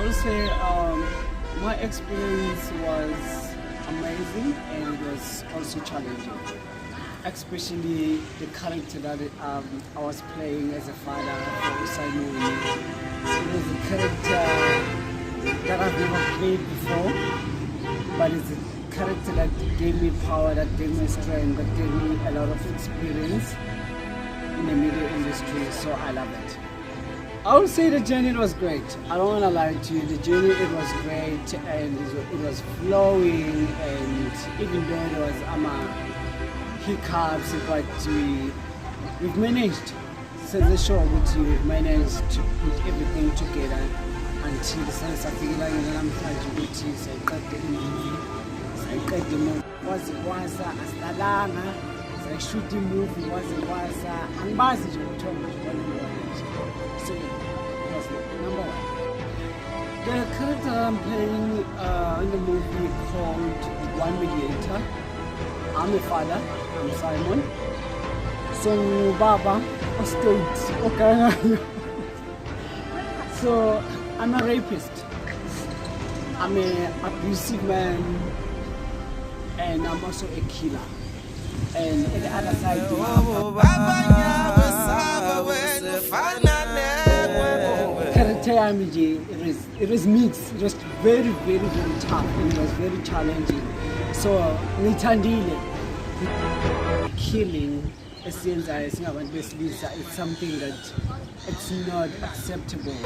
would say my experience was amazing and it was also challenging. Especially the character that I was playing as a father for Simon. It was a character that I've never played before, but it's a character that gave me power, that gave me strength, that gave me a lot of experience in the media industry, so I love it. I would say the journey was great. I don't want to lie to you. The journey, it was great and it was flowing, and even though there was hiccups, but we've managed. So the show we've managed to put everything together until the sense of feeling like I'm trying to get to say the movie. Was Astalanga, so shooting movie was and Bazi to so it was number one. The character I'm playing in the movie called One Mediator. I'm a father, I'm Simon. So Baba, state, okay. So I'm a rapist. I'm an abusive man, and I'm also a killer. And at the other side, it was mixed. It was very, very, very tough, and it was very challenging. So ngithandile killing esiyenzayo singabantu besilisa, it's something that it's not acceptable.